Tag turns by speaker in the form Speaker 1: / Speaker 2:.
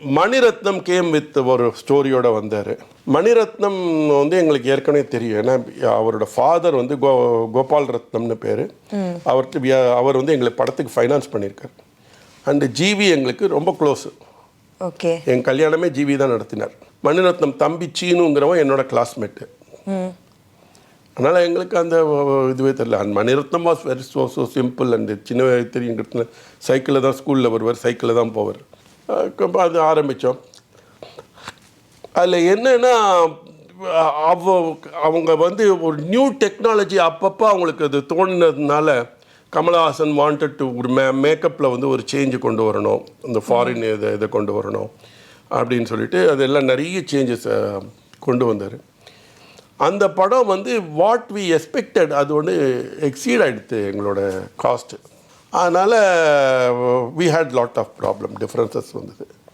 Speaker 1: Mani Ratnam game with ஒரு ஸ்டோரியோடு வந்தார். மணிரத்னம் வந்து எங்களுக்கு ஏற்கனவே தெரியும். ஏன்னா அவரோட ஃபாதர் வந்து கோபால் ரத்னம்னு பேர். அவர் வந்து எங்களை படத்துக்கு ஃபைனான்ஸ் பண்ணியிருக்கார். அண்டு ஜிவி எங்களுக்கு ரொம்ப க்ளோஸு.
Speaker 2: ஓகே.
Speaker 1: என் கல்யாணமே ஜிவி தான் நடத்தினார். மணிரத்னம் தம்பி சீனுங்கிறவன் என்னோட கிளாஸ்மேட்டு. அதனால் எங்களுக்கு அந்த இதுவே தெரியல. And Mani Ratnam was very so simple. And சின்ன தெரியுங்கிறதுல சைக்கிளில் தான் ஸ்கூலில் வருவார், சைக்கிளில் தான் போவார். அது ஆரம்பித்தோம். அதில் என்னென்னா அவங்க வந்து ஒரு நியூ டெக்னாலஜி அப்பப்போ அவங்களுக்கு அது தோணினதுனால கமலஹாசன் வாண்டட் டு ஒரு மேக்கப்பில் வந்து ஒரு சேஞ்சு கொண்டு வரணும், இந்த ஃபாரின் இதை கொண்டு வரணும் அப்படின்னு சொல்லிட்டு அதெல்லாம் நிறைய சேஞ்சஸ் கொண்டு வந்தார். அந்த படம் வந்து வாட் வி எக்ஸ்பெக்டட் அது ஒன்று எக்ஸீட் ஆகிடுது எங்களோட காஸ்ட்டு. அதனால் we had lot of problem, differences வந்தது.